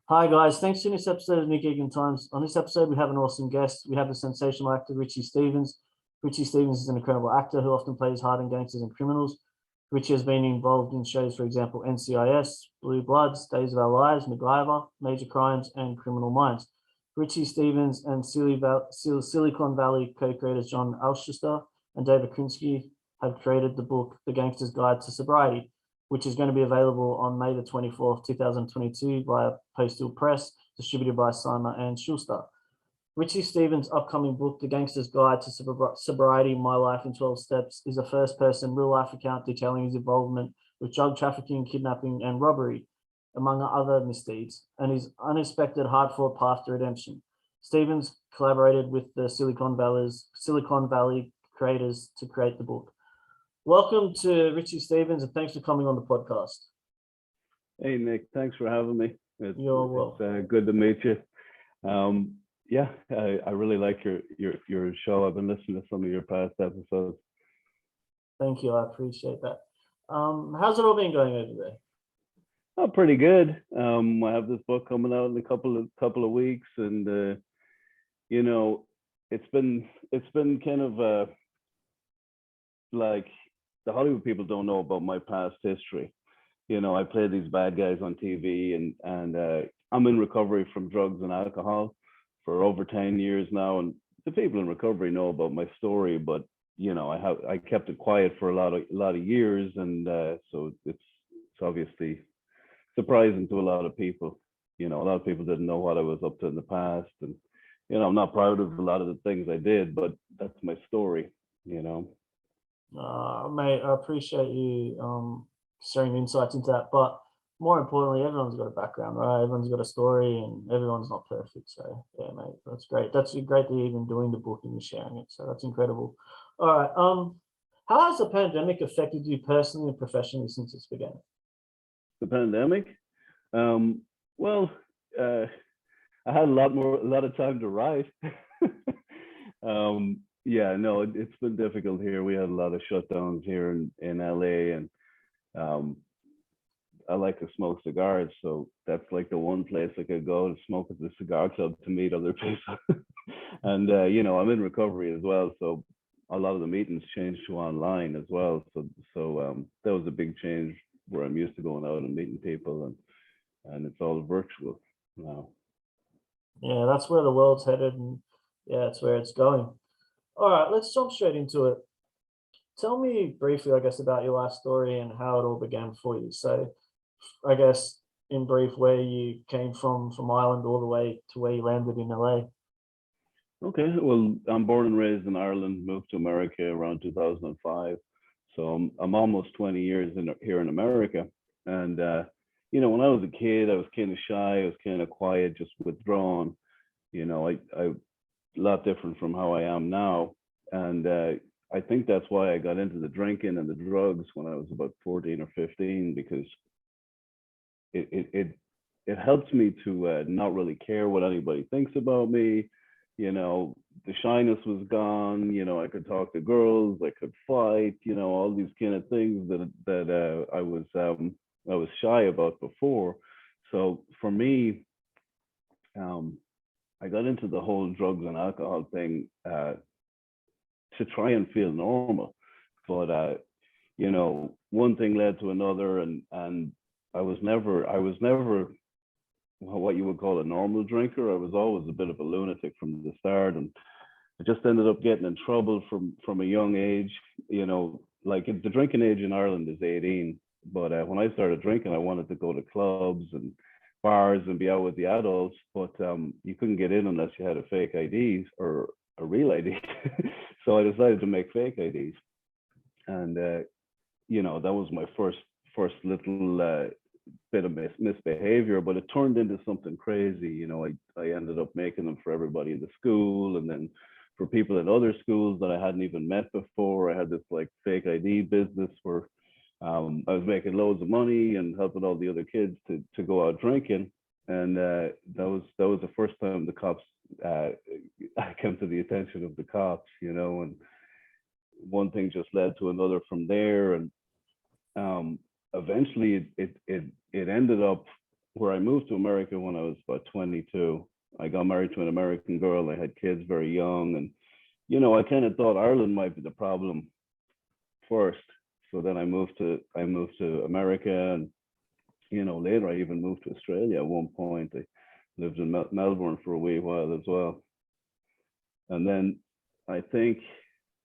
Hi guys, thanks for this episode of Nick Egan Times. On this episode, we have an awesome guest. We have the sensational actor Richie Stephens. Richie Stephens is an incredible actor who often plays hardened gangsters and criminals. Richie has been involved in shows, for example, NCIS, Blue Bloods, Days of Our Lives, MacGyver, Major Crimes, and Criminal Minds. Richie Stephens and Silicon Valley co-creators John Altschuler and David Krinsky have created the book, The Gangster's Guide to Sobriety, which is going to be available on May the 24th, 2022 via Postal Press, distributed by Simon Schuster. Richie Stephens' upcoming book, The Gangster's Guide to Sobriety, My Life in 12 Steps, is a first-person real-life account detailing his involvement with drug trafficking, kidnapping, and robbery, among other misdeeds, and his unexpected, hard-fought path to redemption. Stephens collaborated with the Silicon Valley creators to create the book. Welcome to Richie Stephens, and thanks for coming on the podcast. Hey, Nick, thanks for having me. You're welcome. It's good to meet you. Yeah, I really like your show. I've been listening to some of your past episodes. Thank you. I appreciate that. How's it all been going over there? Oh, pretty good. I have this book coming out in a couple of weeks, and you know, it's been kind of like the Hollywood people don't know about my past history. You know, I played these bad guys on TV, and I'm in recovery from drugs and alcohol for over 10 years now, and the people in recovery know about my story, but you know, I kept it quiet for a lot of years, and so it's obviously surprising to a lot of people. You know, a lot of people didn't know what I was up to in the past, and you know, I'm not proud of a lot of the things I did, but that's my story. You know. Mate, I appreciate you sharing insights into that. But more importantly, everyone's got a background, right? Everyone's got a story, and everyone's not perfect. So yeah, mate, that's great. That's great that you're even doing the book and you're sharing it. So that's incredible. All right. How has the pandemic affected you personally and professionally since it's began? The pandemic? Well, I had a lot of time to write. Yeah, no, it's been difficult here. We had a lot of shutdowns here in LA, and I like to smoke cigars, so that's like the one place I could go to smoke at the cigar club to meet other people. And you know, I'm in recovery as well, so a lot of the meetings changed to online as well. So that was a big change where I'm used to going out and meeting people, and it's all virtual now. Yeah, that's where the world's headed, and yeah, it's where it's going. All right, let's jump straight into it. Tell me briefly, I guess, about your life story and how it all began for you. So, I guess, in brief, where you came from Ireland all the way to where you landed in LA. Okay, well, I'm born and raised in Ireland, moved to America around 2005. So I'm almost 20 years here in America. And, you know, when I was a kid, I was kind of shy, I was kind of quiet, just withdrawn. You know, I a lot different from how I am now. And I think that's why I got into the drinking and the drugs when I was about 14 or 15, because it helps me to not really care what anybody thinks about me. You know, the shyness was gone. You know, I could talk to girls, I could fight. You know, all these kind of things that I was shy about before. So for me, I got into the whole drugs and alcohol thing to try and feel normal, but you know, one thing led to another, and I was never what you would call a normal drinker. I was always a bit of a lunatic from the start, and I just ended up getting in trouble from a young age. You know, like the drinking age in Ireland is 18, but when I started drinking, I wanted to go to clubs and bars and be out with the adults, but you couldn't get in unless you had a fake ID or a real ID. So I decided to make fake IDs, and you know, that was my first little bit of misbehavior, but it turned into something crazy. You know, I ended up making them for everybody in the school, and then for people in other schools that I hadn't even met before. I had this like fake ID business where I was making loads of money and helping all the other kids to go out drinking. And that was the first time the cops I came to the attention of the cops, you know, and one thing just led to another from there. And eventually it ended up where I moved to America when I was about 22. I got married to an American girl. I had kids very young, and I kind of thought Ireland might be the problem first. So then I moved to America, and later I even moved to Australia at one point. I lived in Melbourne for a wee while as well, and then I think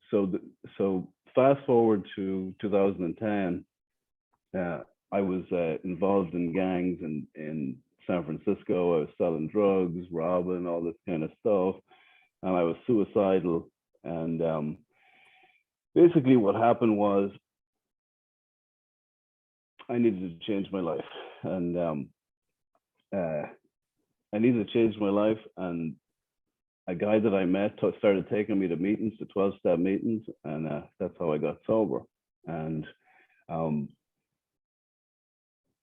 so. So fast forward to 2010, I was involved in gangs in San Francisco. I was selling drugs, robbing, all this kind of stuff, and I was suicidal. And basically, what happened was I needed to change my life, and I needed to change my life. And a guy that I met started taking me to meetings, to 12-step meetings, and that's how I got sober. And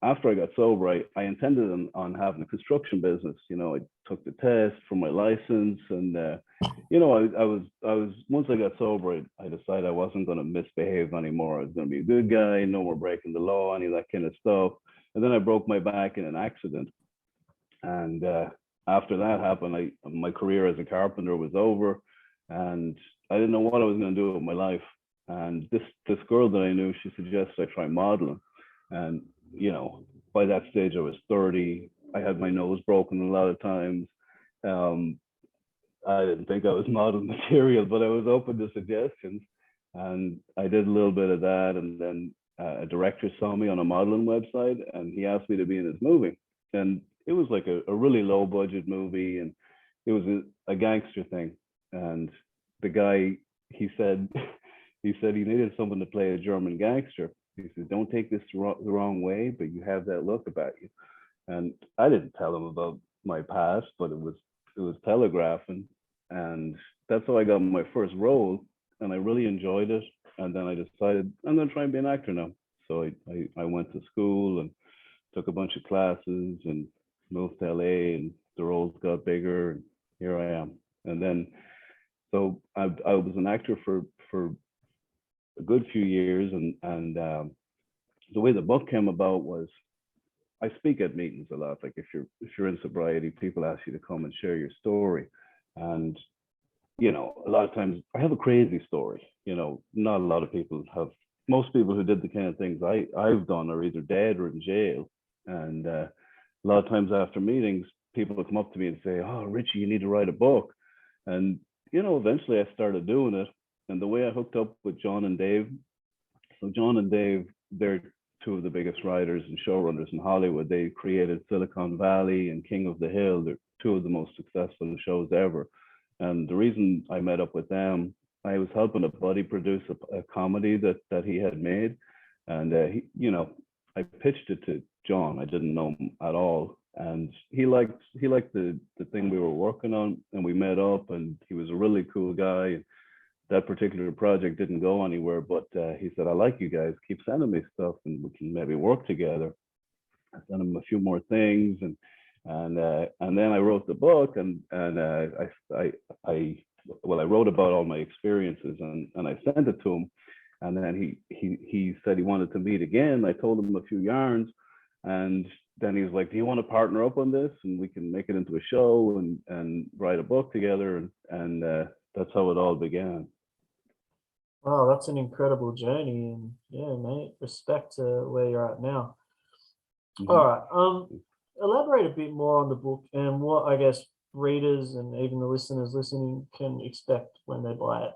after I got sober, I intended on having a construction business. I took the test for my license, and I was once I got sober, I decided I wasn't going to misbehave anymore. I was going to be a good guy, no more breaking the law, any of that kind of stuff. And then I broke my back in an accident, and after that happened, my career as a carpenter was over, and I didn't know what I was going to do with my life. And this girl that I knew, she suggested I try modeling, and by that stage I was 30. I had my nose broken a lot of times. I didn't think I was model material, but I was open to suggestions, and I did a little bit of that. And then a director saw me on a modeling website, and he asked me to be in his movie. And it was like a really low budget movie, and it was a gangster thing. And the guy, he said he needed someone to play a German gangster. He said, "Don't take this the wrong way, but you have that look about you." And I didn't tell him about my past, but it was telegraphing, and that's how I got my first role, and I really enjoyed it. And then I decided I'm going to try and be an actor now. So I went to school and took a bunch of classes and moved to LA, and the roles got bigger, and here I am. And then so I was an actor for a good few years, and the way the book came about was I speak at meetings a lot. Like if you're in sobriety, people ask you to come and share your story, and a lot of times I have a crazy story. Not a lot of people have. Most people who did the kind of things I've done are either dead or in jail, and a lot of times after meetings, people will come up to me and say, "Oh, Richie, you need to write a book," and eventually I started doing it. And the way I hooked up with John and Dave, so John and Dave, they're two of the biggest writers and showrunners in Hollywood. They created Silicon Valley and King of the Hill. They're two of the most successful shows ever. And the reason I met up with them, I was helping a buddy produce a comedy that he had made. And I pitched it to John. I didn't know him at all. And he liked the thing we were working on, and we met up, and he was a really cool guy. That particular project didn't go anywhere, but he said, "I like you guys. Keep sending me stuff, and we can maybe work together." I sent him a few more things, and then I wrote the book, and I wrote about all my experiences, and I sent it to him, and then he said he wanted to meet again. I told him a few yarns, and then he was like, "Do you want to partner up on this, and we can make it into a show and write a book together?" And that's how it all began. Wow, that's an incredible journey, and yeah, mate, respect to where you're at now. Mm-hmm. All right, elaborate a bit more on the book and what I guess readers and even the listeners listening can expect when they buy it.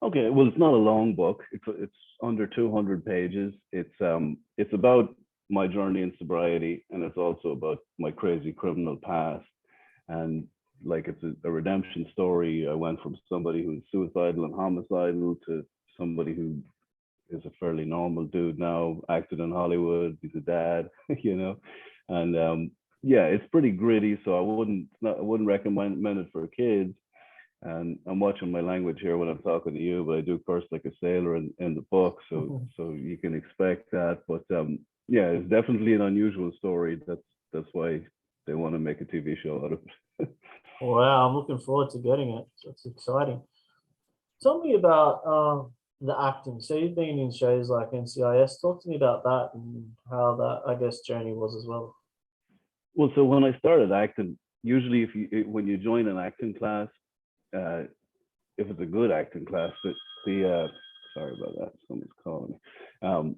Okay, well, it's not a long book. It's under 200 pages. It's about my journey in sobriety, and it's also about my crazy criminal past. And like it's a redemption story. I went from somebody who's suicidal and homicidal to somebody who is a fairly normal dude now, acted in Hollywood. He's a dad, and yeah, it's pretty gritty. So I wouldn't recommend it for kids. And I'm watching my language here when I'm talking to you, but I do curse like a sailor in the book, so you can expect that. But yeah, it's definitely an unusual story. That's why they want to make a TV show out of it. Wow, I'm looking forward to getting it. That's exciting. Tell me about the acting. So you've been in shows like NCIS. Talk to me about that and how that, I guess, journey was as well. Well, so when I started acting, usually when you join an acting class, uh, if it's a good acting class, the sorry about that, someone's calling me.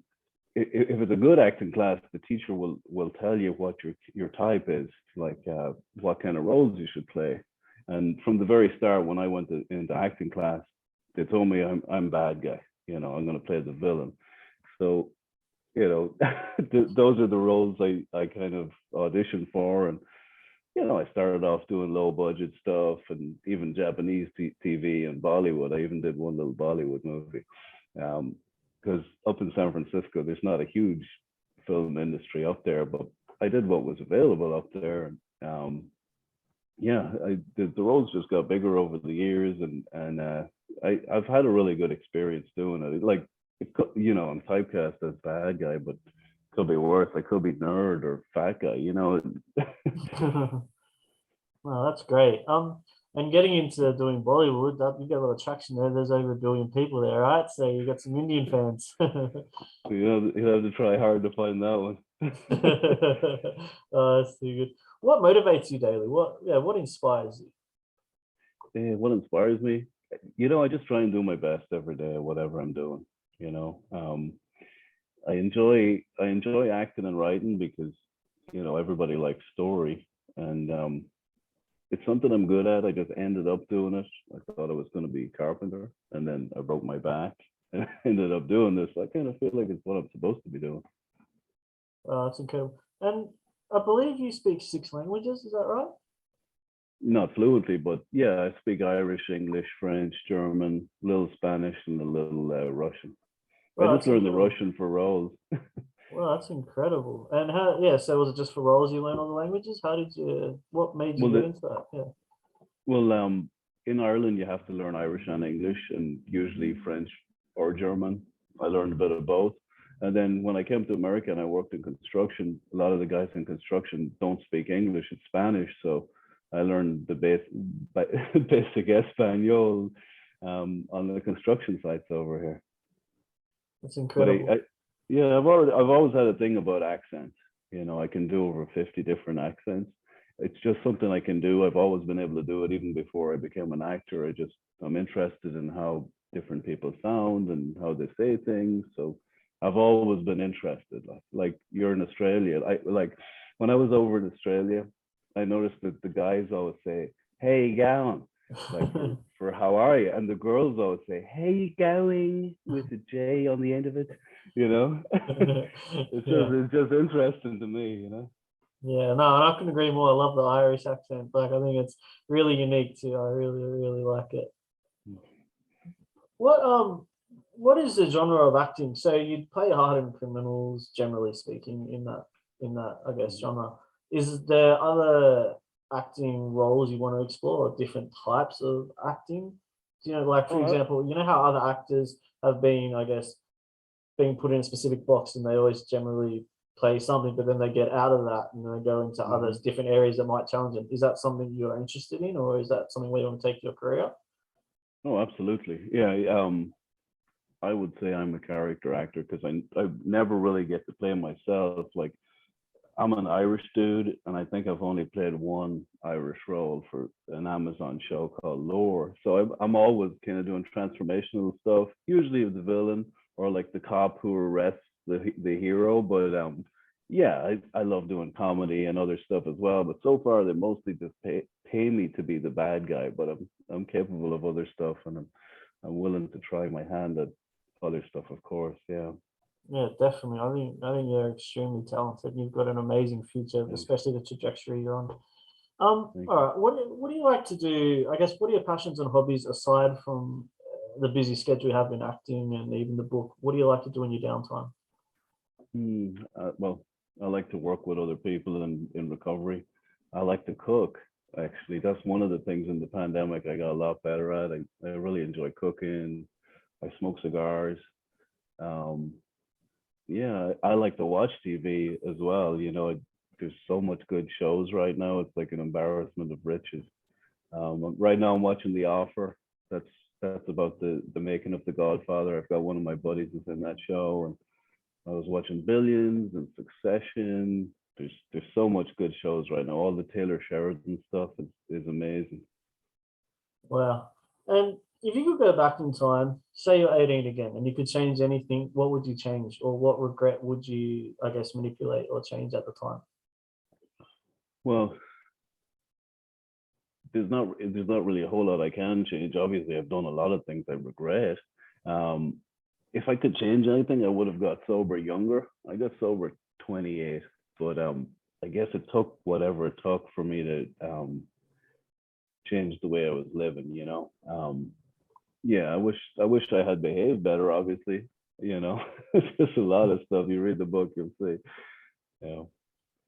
If it's a good acting class, the teacher will tell you what your type is, like what kind of roles you should play. And from the very start, when I went into acting class, they told me I'm bad guy. You know, I'm going to play the villain. So, you know, those are the roles I kind of auditioned for. And, you know, I started off doing low budget stuff and even Japanese TV and Bollywood. I even did one little Bollywood movie. Because up in San Francisco, there's not a huge film industry up there, but I did what was available up there. Yeah, the roles just got bigger over the years, and I've had a really good experience doing it. Like, you know, I'm typecast as bad guy, but it could be worse. I could be nerd or fat guy, you know. Well, that's great. And getting into doing Bollywood, that you get a lot of traction there. There's over 1 billion people there, right? So you got some Indian fans. You have to try hard to find that one. Oh, that's too good. What motivates you daily? What inspires you? What inspires me? You know, I just try and do my best every day, whatever I'm doing. You know, I enjoy acting and writing because, you know, everybody likes story, and it's something I'm good at. I just ended up doing it. I thought I was going to be a carpenter, and then I broke my back and ended up doing this. I kind of feel like it's what I'm supposed to be doing. Oh, that's incredible. And I believe you speak 6 languages, is that right? Not fluently, but yeah, I speak Irish, English, French, German, a little Spanish, and a little Russian. I Well, just that's learned the incredible. Russian for roles. Well, that's incredible. And how, yeah, so was it just for roles you learned all the languages? What made you Well, get into that? Yeah. well, in Ireland you have to learn Irish and English, and usually French or German. I learned a bit of both. And then when I came to America and I worked in construction, a lot of the guys in construction don't speak English, it's Spanish. So I learned the basic Espanol on the construction sites over here. That's But incredible. yeah, I've always had a thing about accents. You know, I can do over 50 different accents. It's just something I can do. I've always been able to do it even before I became an actor. I'm interested in how different people sound and how they say things. So I've always been interested. Like you're in Australia. I like when I was over in Australia, I noticed that the guys always say, "Hey, going," like for how are you, and the girls always say, "Hey, going," with a J on the end of it. You know, Yeah. it's just interesting to me. You know. Yeah, no, and I couldn't agree more. I love the Irish accent. Like, I think it's really unique too. I really, really like it. What what is the genre of acting? So you'd play hardened criminals, generally speaking, in that I guess genre. Is there other acting roles you want to explore, or different types of acting? You know, like for Oh, example, you know how other actors have been, I guess, being put in a specific box and they always generally play something, but then they get out of that and they go into mm-hmm. others, different areas that might challenge them. Is that something you're interested in, or is that something where you want to take your career? Oh, absolutely. Yeah. I would say I'm a character actor because I never really get to play myself. Like I'm an Irish dude, and I think I've only played one Irish role for an Amazon show called Lore. So I'm always kind of doing transformational stuff, usually of the villain or like the cop who arrests the hero. But yeah, I love doing comedy and other stuff as well. But so far, they mostly just pay me to be the bad guy. But I'm capable of other stuff, and I'm willing to try my hand at other stuff, of course. Yeah. Yeah, definitely. I think you're extremely talented. You've got an amazing future, Thanks. especially the trajectory you're on. Thank All you. right. What do you like to do? I guess what are your passions and hobbies aside from the busy schedule you have in acting and even the book? What do you like to do in your downtime? Well, I like to work with other people in recovery. I like to cook. Actually, that's one of the things in the pandemic I got a lot better at. I really enjoy cooking. I smoke cigars. Um, yeah, I like to watch TV as well. You know, there's so much good shows right now. It's like an embarrassment of riches. Right now, I'm watching The Offer. That's that's about the making of The Godfather. I've got one of my buddies who's in that show, and I was watching Billions and Succession. there's so much good shows right now. All the Taylor Sheridan stuff is amazing. Wow. And if you could go back in time, say you're 18 again, and you could change anything, what would you change, or what regret would you, I guess, manipulate or change at the time? Well, there's not really a whole lot I can change. Obviously, I've done a lot of things I regret. If I could change anything, I would have got sober younger. I got sober at 28, but I guess it took whatever it took for me to change the way I was living. Yeah, I wish I had behaved better. Obviously, it's just a lot of stuff. You read the book, you'll see. Yeah.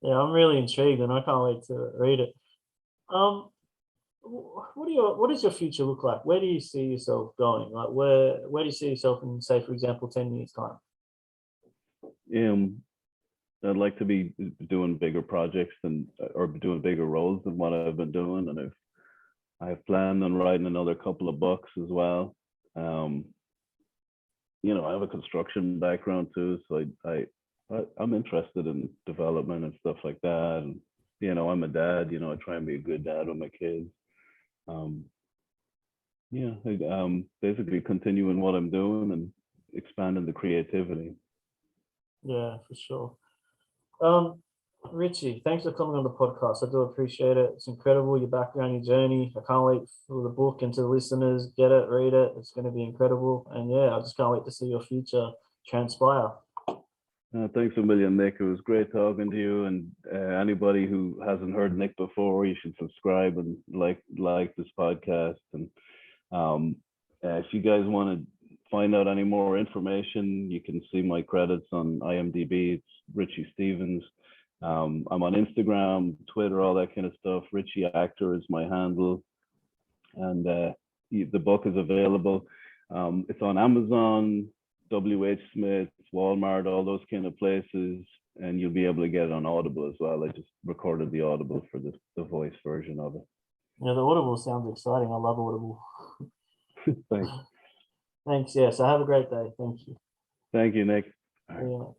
Yeah, I'm really intrigued, and I can't wait to read it. What does your future look like? Where do you see yourself going? Like, where do you see yourself in, say, for example, 10 years time? I'd like to be doing bigger projects or doing bigger roles than what I've been doing, and I've planned on writing another couple of books as well. I have a construction background too, so I'm interested in development and stuff like that. And I'm a dad. I try and be a good dad with my kids. Basically continuing what I'm doing and expanding the creativity. Yeah, for sure. Richie, thanks for coming on the podcast. I do appreciate it. It's incredible, your background, your journey. I can't wait for the book and to the listeners, get it, read it. It's going to be incredible. And yeah, I just can't wait to see your future transpire. Thanks a million, Nick. It was great talking to you. And anybody who hasn't heard Nick before, you should subscribe and like this podcast. And if you guys want to find out any more information, you can see my credits on IMDb. It's Richie Stephens. I'm on Instagram, Twitter, all that kind of stuff. Richie Actor is my handle. And the book is available. It's on Amazon, WH Smith, Walmart, all those kind of places. And you'll be able to get it on Audible as well. I just recorded the Audible for the voice version of it. Yeah, the Audible sounds exciting. I love Audible. Thanks. Thanks. Yes. Have a great day. Thank you. Thank you, Nick. Yeah.